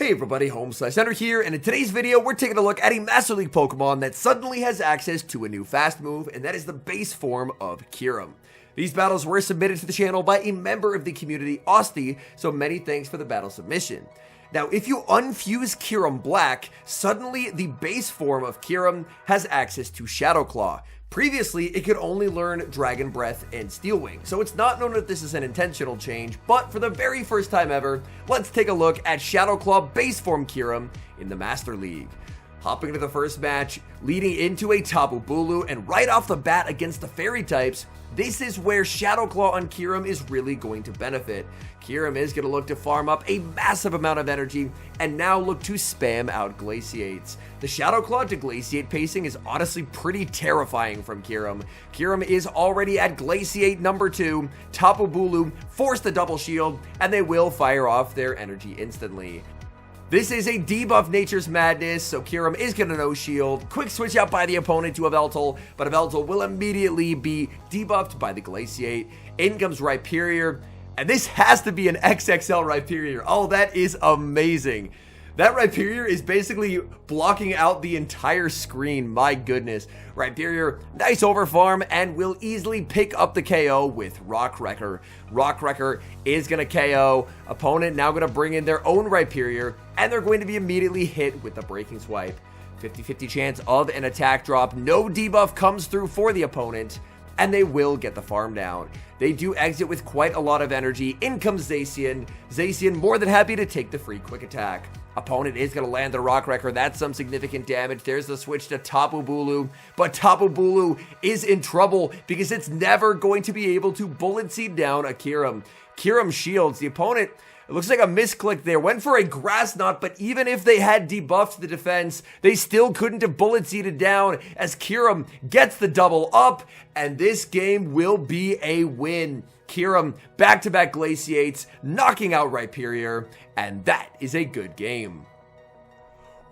Hey everybody, HomeSliceHenry here, and in today's video, we're taking a look at a Master League Pokemon that suddenly has access to a new fast move, and that is the base form of Kyurem. These battles were submitted to the channel by a member of the community, Austin, so many thanks for the battle submission. Now, if you unfuse Kyurem Black, suddenly the base form of Kyurem has access to Shadow Claw. Previously, it could only learn Dragon Breath and Steel Wing, so it's not known that this is an intentional change, but for the very first time ever, let's take a look at Shadow Claw base form Kyurem in the Master League. Hopping into the first match, leading into a Tapu Bulu, and right off the bat against the Fairy types, this is where Shadow Claw on Kyurem is really going to benefit. Kyurem is going to look to farm up a massive amount of energy and now look to spam out Glaciates. The Shadow Claw to Glaciate pacing is honestly pretty terrifying from Kyurem. Kyurem is already at Glaciate number 2, Tapu Bulu force the double shield, and they will fire off their energy instantly. This is a debuff Nature's Madness, so Kyurem is going to no shield. Quick switch out by the opponent to Yveltal, but Yveltal will immediately be debuffed by the Glaciate. In comes Rhyperior, and this has to be an XXL Rhyperior. Oh, that is amazing. That Rhyperior is basically blocking out the entire screen. My goodness. Rhyperior, nice overfarm, and will easily pick up the KO with Rock Wrecker. Rock Wrecker is going to KO. Opponent now going to bring in their own Rhyperior, and they're going to be immediately hit with the Breaking Swipe. 50-50 chance of an attack drop. No debuff comes through for the opponent, and they will get the farm down. They do exit with quite a lot of energy. In comes Zacian. Zacian more than happy to take the free quick attack. Opponent is going to land the Rock Wrecker. That's some significant damage. There's the switch to Tapu Bulu. But Tapu Bulu is in trouble because it's never going to be able to Bullet Seed down a Kyurem. Kyurem shields. The opponent, it looks like a misclick there. Went for a Grass Knot, but even if they had debuffed the defense, they still couldn't have Bullet Seeded down as Kyurem gets the double up, and this game will be a win. Kyurem back-to-back Glaciates, knocking out Rhyperior, and that is a good game.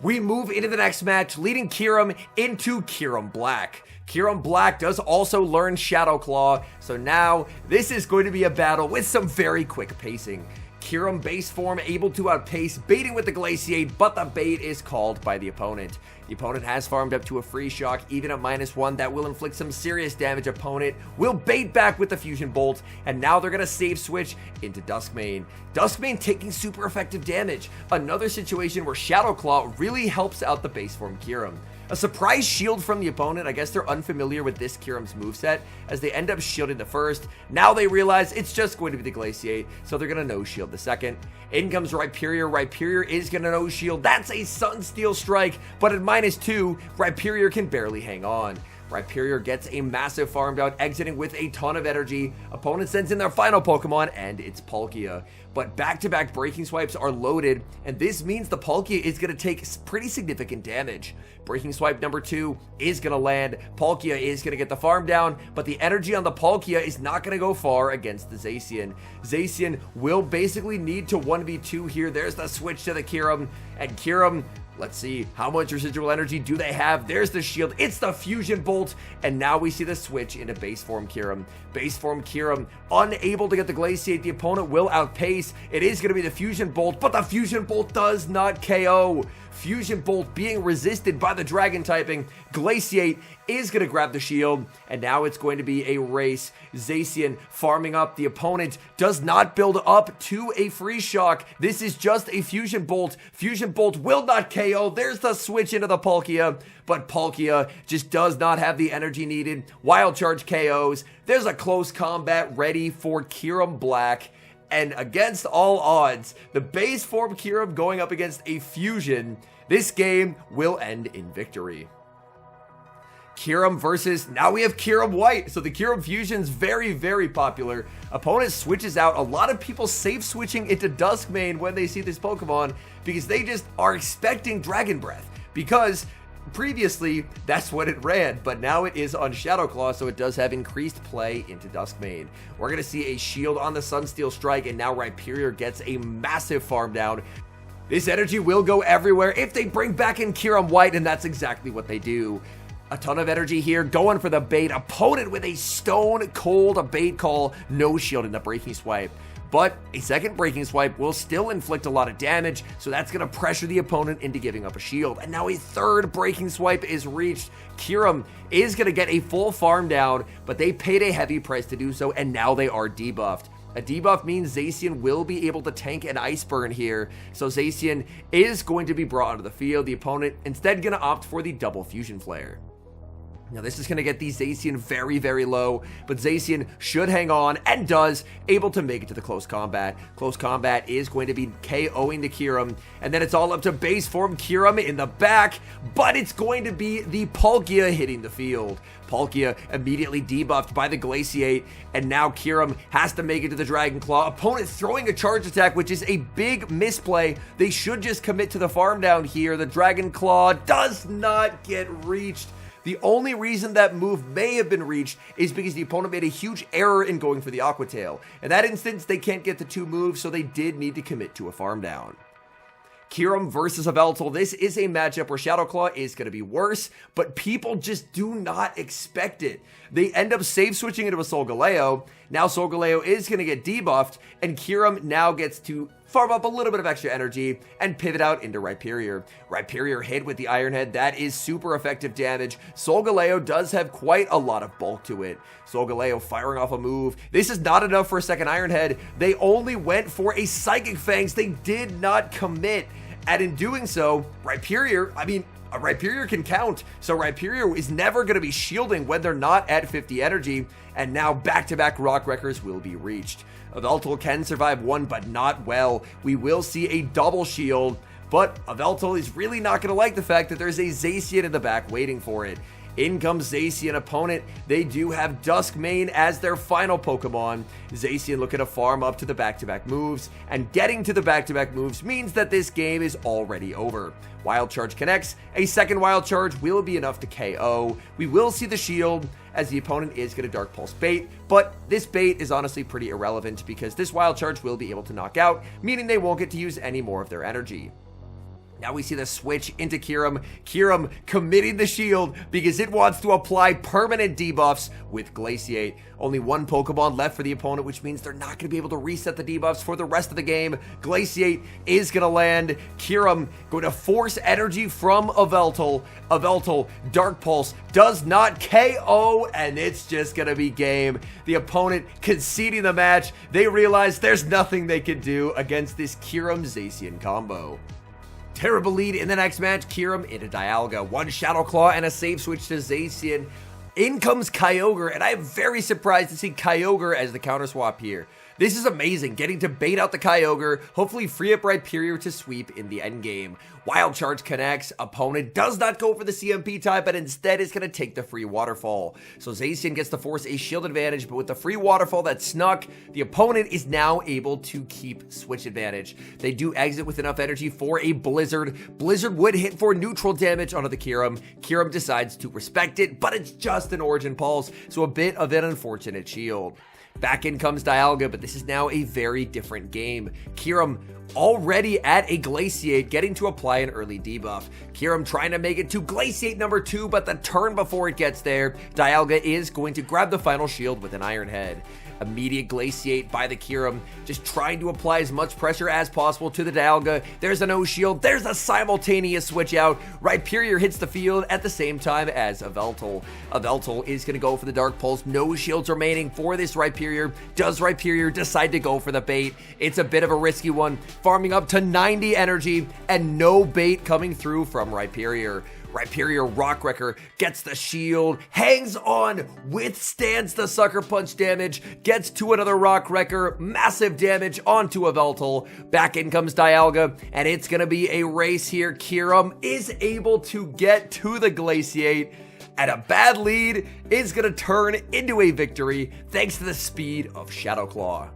We move into the next match, leading Kyurem into Kyurem Black. Kyurem Black does also learn Shadow Claw, so now this is going to be a battle with some very quick pacing. Kyurem base form able to outpace, baiting with the Glaciate, but the bait is called by the opponent. The opponent has farmed up to a Free Shock, even at -1, that will inflict some serious damage. Opponent will bait back with the Fusion Bolt, and now they're going to save switch into Dusk Mane. Dusk Mane taking super effective damage. Another situation where Shadow Claw really helps out the base form Kyurem. A surprise shield from the opponent. I guess they're unfamiliar with this Kyurem's moveset as they end up shielding the first. Now they realize it's just going to be the Glaciate, so they're going to no-shield the second. In comes Rhyperior. Rhyperior is going to no-shield. That's a Sunsteel Strike, but at -2, Rhyperior can barely hang on. Rhyperior gets a massive farm down, exiting with a ton of energy. Opponent sends in their final Pokemon, and it's Palkia. But back-to-back Breaking Swipes are loaded, and this means the Palkia is going to take pretty significant damage. Breaking Swipe number 2 is going to land. Palkia is going to get the farm down, but the energy on the Palkia is not going to go far against the Zacian. Zacian will basically need to 1v2 here. There's the switch to the Kyurem, and Kyurem, let's see, how much residual energy do they have? There's the shield. It's the Fusion Bolt. And now we see the switch into base form Kyurem. Base form Kyurem, unable to get the Glaciate. The opponent will outpace. It is going to be the Fusion Bolt, but the Fusion Bolt does not KO. Fusion Bolt being resisted by the Dragon typing. Glaciate is going to grab the shield, and now it's going to be a race. Zacian farming up. The opponent does not build up to a Free Shock. This is just a Fusion Bolt. Fusion Bolt will not KO. There's the switch into the Palkia, but Palkia just does not have the energy needed. Wild Charge KOs. There's a close combat ready for Kyurem Black. And against all odds, the base form Kyurem going up against a Fusion, this game will end in victory. Kyurem versus, now we have Kyurem White. So the Kyurem Fusion's very, very popular. Opponent switches out. A lot of people safe switching into Dusk Mane when they see this Pokemon because they just are expecting Dragon Breath. Because previously, that's what it ran, but now it is on Shadow Claw, so it does have increased play into Dusk Mane. We're going to see a shield on the Sunsteel Strike, and now Rhyperior gets a massive farm down. This energy will go everywhere if they bring back in Kyurem White, and that's exactly what they do. A ton of energy here, going for the bait. Opponent with a stone cold bait call, no shield in the Breaking Swipe. but a second Breaking Swipe will still inflict a lot of damage, so that's going to pressure the opponent into giving up a shield. And now a third Breaking Swipe is reached. Kyurem is going to get a full farm down, but they paid a heavy price to do so, and now they are debuffed. A debuff means Zacian will be able to tank an Ice Burn here, so Zacian is going to be brought onto the field. The opponent instead going to opt for the double Fusion Flare. Now this is going to get the Zacian very, very low, but Zacian should hang on and does, able to make it to the close combat. Close combat is going to be KOing the Kyurem, and then it's all up to base form Kyurem in the back, but it's going to be the Palkia hitting the field. Palkia immediately debuffed by the Glaciate, and now Kyurem has to make it to the Dragon Claw. Opponent throwing a charge attack, which is a big misplay. They should just commit to the farm down here. The Dragon Claw does not get reached. The only reason that move may have been reached is because the opponent made a huge error in going for the Aqua Tail. In that instance, they can't get the two moves, so they did need to commit to a farm down. Kyurem versus Yveltal. This is a matchup where Shadow Claw is going to be worse, but people just do not expect it. They end up save switching into a Solgaleo. Now Solgaleo is going to get debuffed, and Kyurem now gets to farm up a little bit of extra energy and pivot out into Rhyperior. Rhyperior hit with the Iron Head. That is super effective damage. Solgaleo does have quite a lot of bulk to it. Solgaleo firing off a move. This is not enough for a second Iron Head. They only went for a Psychic Fangs. They did not commit. And in doing so, Rhyperior, a Rhyperior can count, so Rhyperior is never going to be shielding when they're not at 50 energy, and now back-to-back Rock Wreckers will be reached. Yveltal can survive one, but not well. We will see a double shield, but Yveltal is really not going to like the fact that there's a Zacian in the back waiting for it. In comes Zacian. Opponent, they do have Dusk Mane as their final Pokemon. Zacian looking to farm up to the back-to-back moves, and getting to the back-to-back moves means that this game is already over. Wild Charge connects. A second Wild Charge will be enough to KO. We will see the shield as the opponent is going to Dark Pulse bait, but this bait is honestly pretty irrelevant because this Wild Charge will be able to knock out, meaning they won't get to use any more of their energy. Now we see the switch into Kyurem. Kyurem committing the shield because it wants to apply permanent debuffs with Glaciate. Only one Pokemon left for the opponent, which means they're not going to be able to reset the debuffs for the rest of the game. Glaciate is going to land. Kyurem going to force energy from Yveltal. Yveltal, Dark Pulse, does not KO, and it's just going to be game. The opponent conceding the match. They realize there's nothing they can do against this Kyurem-Zacian combo. Terrible lead in the next match. Kyurem into Dialga. One Shadow Claw and a save switch to Zacian. In comes Kyogre, and I am very surprised to see Kyogre as the counter swap here. This is amazing, getting to bait out the Kyogre, hopefully free up Rhyperior to sweep in the endgame. Wild Charge connects. Opponent does not go for the CMP type, but instead is going to take the free Waterfall. So Zacian gets to force a shield advantage, but with the free Waterfall that snuck, the opponent is now able to keep switch advantage. They do exit with enough energy for a Blizzard. Blizzard would hit for neutral damage onto the Kyurem. Kyurem decides to respect it, but it's just an Origin Pulse, so a bit of an unfortunate shield. Back in comes Dialga, but this is now a very different game. Kyurem already at a Glaciate, getting to apply an early debuff. Kyurem trying to make it to Glaciate number 2, but the turn before it gets there, Dialga is going to grab the final shield with an Iron Head. Immediate Glaciate by the Kyurem, just trying to apply as much pressure as possible to the Dialga. There's a no shield, there's a simultaneous switch out. Rhyperior hits the field at the same time as Yveltal. Yveltal is going to go for the Dark Pulse, no shields remaining for this Rhyperior. Does Rhyperior decide to go for the bait? It's a bit of a risky one, farming up to 90 energy and no bait coming through from Rhyperior. Rhyperior Rock Wrecker gets the shield, hangs on, withstands the Sucker Punch damage, gets to another Rock Wrecker, massive damage onto Yveltal. Back in comes Dialga, and it's going to be a race here. Kyurem is able to get to the Glaciate, and a bad lead is going to turn into a victory thanks to the speed of Shadow Claw.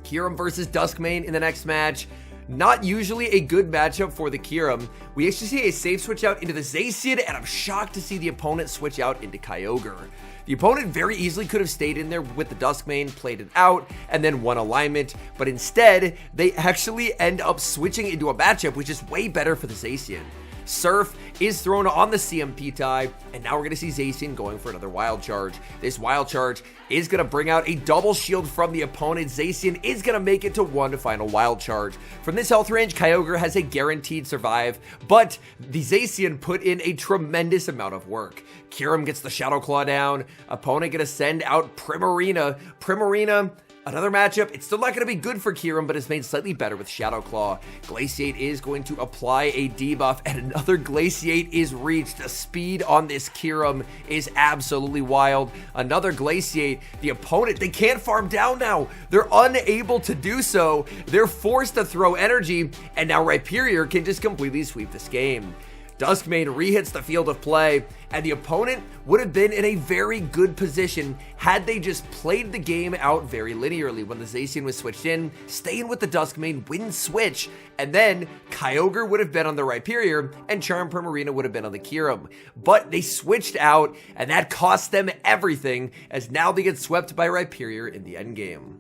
Kyurem versus Dusk Mane in the next match. Not usually a good matchup for the Kyurem. We actually see a safe switch out into the Zacian, and I'm shocked to see the opponent switch out into Kyogre. The opponent very easily could have stayed in there with the Dusk Mane, played it out, and then won alignment, but instead, they actually end up switching into a matchup which is way better for the Zacian. Surf is thrown on the CMP tie, and now we're going to see Zacian going for another Wild Charge. This Wild Charge is going to bring out a double shield from the opponent. Zacian is going to make it to one final Wild Charge. From this health range, Kyogre has a guaranteed survive, but the Zacian put in a tremendous amount of work. Kyurem gets the Shadow Claw down. Opponent going to send out Primarina. Another matchup, it's still not going to be good for Kyurem, but it's made slightly better with Shadow Claw. Glaciate is going to apply a debuff, and another Glaciate is reached. The speed on this Kyurem is absolutely wild. Another Glaciate. The opponent, they can't farm down now. They're unable to do so. They're forced to throw energy, and now Rhyperior can just completely sweep this game. Dusk Mane rehits the field of play, and the opponent would have been in a very good position had they just played the game out very linearly. When the Zacian was switched in, staying with the Dusk Mane, win switch, and then Kyogre would have been on the Rhyperior, and Charm Primarina would have been on the Kyurem. But they switched out, and that cost them everything, as now they get swept by Rhyperior in the endgame.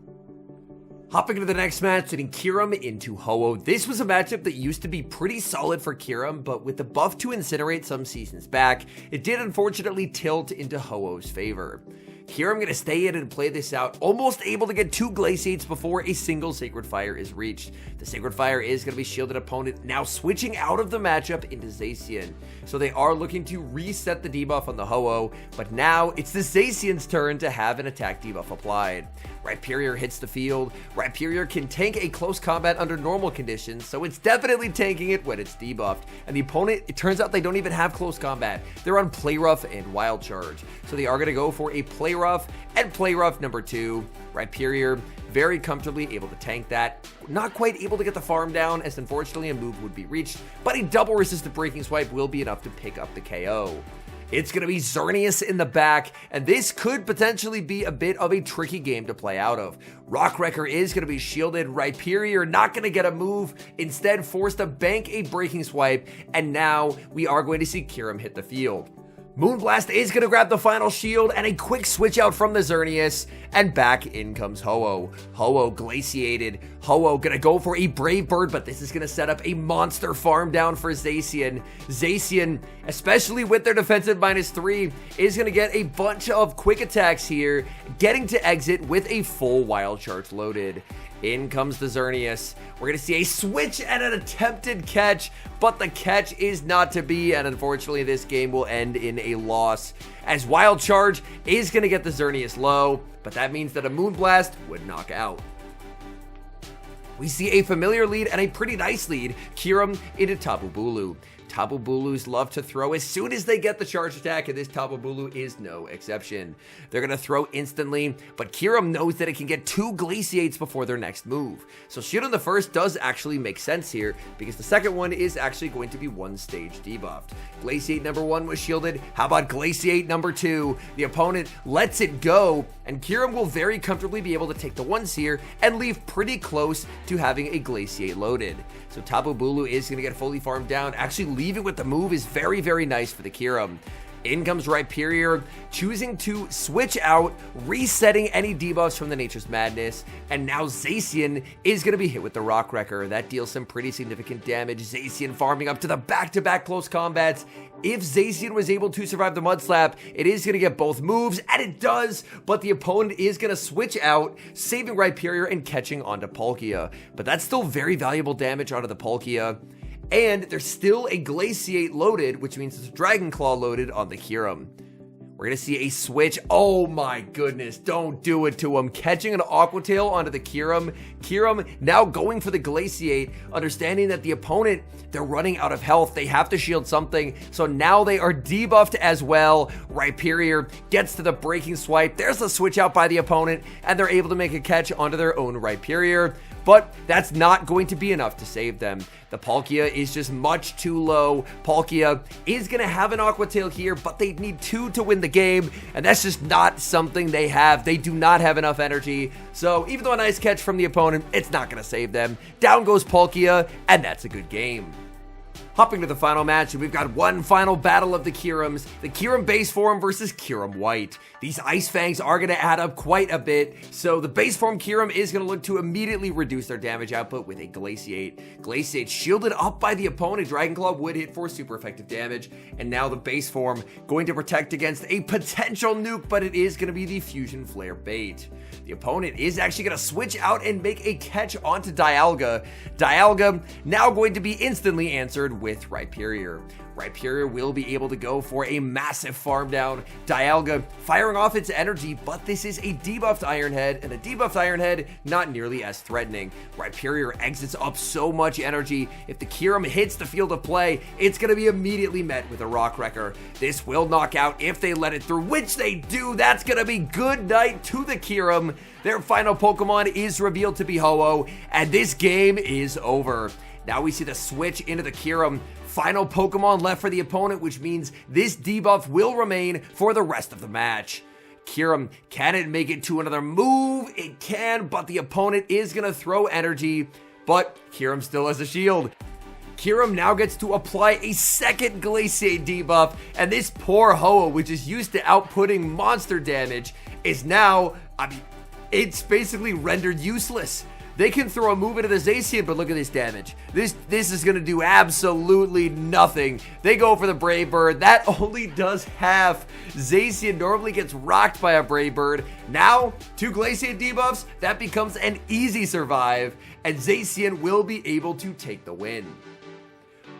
Hopping into the next match, sending Kyurem into Ho-Oh. This was a matchup that used to be pretty solid for Kyurem, but with the buff to Incinerate some seasons back, it did unfortunately tilt into Ho-Oh's favor. Kyurem going to stay in and play this out, almost able to get 2 Glaciates before a single Sacred Fire is reached. The Sacred Fire is going to be shielded opponent, now switching out of the matchup into Zacian. So they are looking to reset the debuff on the Ho-Oh, but now it's the Zacian's turn to have an attack debuff applied. Rhyperior hits the field. Rhyperior can tank a close combat under normal conditions, so it's definitely tanking it when it's debuffed. And the opponent, it turns out they don't even have close combat. They're on Play Rough and Wild Charge. So they are going to go for a Play Rough and Play Rough number 2. Rhyperior very comfortably able to tank that. Not quite able to get the farm down, as unfortunately a move would be reached, but a double resistant Breaking Swipe will be enough to pick up the KO. It's going to be Xerneas in the back, and this could potentially be a bit of a tricky game to play out of. Rockwrecker is going to be shielded. Rhyperior not going to get a move, instead forced to bank a Breaking Swipe, and now we are going to see Kyurem hit the field. Moonblast is going to grab the final shield, and a quick switch out from the Xerneas, and back in comes Ho-Oh. Ho-Oh glaciated. Ho-Oh going to go for a Brave Bird, but this is going to set up a monster farm down for Zacian. Zacian, especially with their defensive -3, is going to get a bunch of quick attacks here, getting to exit with a full Wild Charge loaded. In comes the Xerneas. We're going to see a switch and an attempted catch, but the catch is not to be, and unfortunately this game will end in a loss, as Wild Charge is going to get the Xerneas low, but that means that a Moonblast would knock out. We see a familiar lead and a pretty nice lead. Kyurem into Tapu Bulu. Tapu Bulus love to throw as soon as they get the charge attack, and this Tapu Bulu is no exception. They're going to throw instantly, but Kyurem knows that it can get 2 Glaciates before their next move. So shielding the first does actually make sense here, because the second one is actually going to be 1 stage debuffed. Glaciate number 1 was shielded. How about Glaciate number 2? The opponent lets it go, and Kyurem will very comfortably be able to take the 1s here and leave pretty close to having a Glaciate loaded. So Tapu Bulu is going to get fully farmed down. Actually leaving with the move is very, very nice for the Kyurem. In comes Rhyperior, choosing to switch out, resetting any debuffs from the Nature's Madness, and now Zacian is going to be hit with the Rockwrecker. That deals some pretty significant damage. Zacian farming up to the back-to-back close combats. If Zacian was able to survive the Mud Slap, it is going to get both moves, and it does, but the opponent is going to switch out, saving Rhyperior and catching onto Palkia. But that's still very valuable damage onto the Palkia. And there's still a Glaciate loaded, which means there's a Dragon Claw loaded on the Kyurem. We're going to see a switch. Oh my goodness, don't do it to him. Catching an Aqua Tail onto the Kyurem. Kyurem now going for the Glaciate, understanding that the opponent, they're running out of health. They have to shield something, so now they are debuffed as well. Rhyperior gets to the Breaking Swipe. There's the switch out by the opponent, and they're able to make a catch onto their own Rhyperior. But that's not going to be enough to save them. The Palkia is just much too low. Palkia is going to have an Aqua Tail here, but they need 2 to win the game, and that's just not something they have. They do not have enough energy, so even though a nice catch from the opponent, it's not going to save them. Down goes Palkia, and that's a good game. Hopping to the final match, and we've got one final battle of the Kyurems. The Kyurem base form versus Kyurem White. These Ice Fangs are going to add up quite a bit, so the base form Kyurem is going to look to immediately reduce their damage output with a Glaciate. Glaciate shielded up by the opponent. Dragon Claw would hit for super effective damage, and now the base form going to protect against a potential nuke, but it is going to be the Fusion Flare bait. The opponent is actually going to switch out and make a catch onto Dialga. Dialga now going to be instantly answered with Rhyperior. Rhyperior will be able to go for a massive farm down. Dialga firing off its energy, but this is a debuffed Iron Head, and a debuffed Iron Head not nearly as threatening. Rhyperior exits up so much energy. If the Kyurem hits the field of play, it's going to be immediately met with a Rock Wrecker. This will knock out if they let it through, which they do. That's going to be good night to the Kyurem. Their final Pokemon is revealed to be Ho-Oh, and this game is over. Now we see the switch into the Kyurem. Final Pokemon left for the opponent, which means this debuff will remain for the rest of the match. Kyurem, can it make it to another move? It can, but the opponent is going to throw energy, but Kyurem still has a shield. Kyurem now gets to apply a second Glaciate debuff, and this poor Ho-Oh, which is used to outputting monster damage, is now, it's basically rendered useless. They can throw a move into the Zacian, but look at this damage. This is going to do absolutely nothing. They go for the Brave Bird. That only does half. Zacian normally gets rocked by a Brave Bird. Now, 2 Glaciate debuffs, that becomes an easy survive, and Zacian will be able to take the win.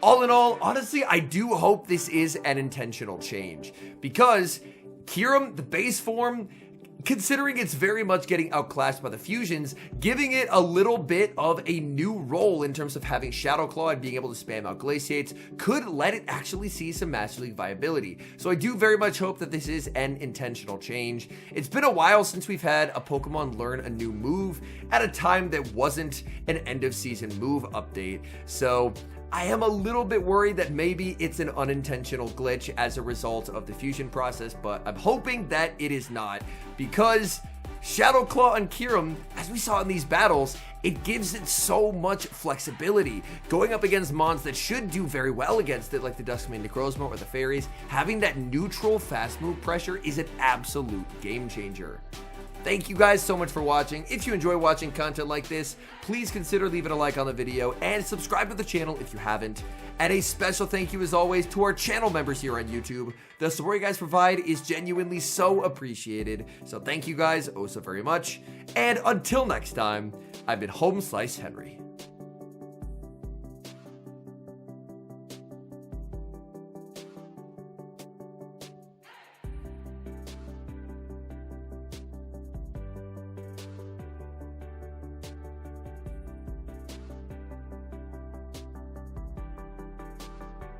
All in all, honestly, I do hope this is an intentional change, because Kyurem, the base form, considering it's very much getting outclassed by the fusions, giving it a little bit of a new role in terms of having Shadow Claw and being able to spam out Glaciates could let it actually see some Master League viability. So I do very much hope that this is an intentional change. It's been a while since we've had a Pokemon learn a new move at a time that wasn't an end of season move update. So I am a little bit worried that maybe it's an unintentional glitch as a result of the fusion process, but I'm hoping that it is not, because Shadow Claw on Kyurem, as we saw in these battles, it gives it so much flexibility. Going up against mons that should do very well against it, like the Dusk Mane Necrozma or the Fairies, having that neutral fast move pressure is an absolute game changer. Thank you guys so much for watching. If you enjoy watching content like this, please consider leaving a like on the video and subscribe to the channel if you haven't. And a special thank you as always to our channel members here on YouTube. The support you guys provide is genuinely so appreciated. So thank you guys oh so very much. And until next time, I've been HomeSliceHenry.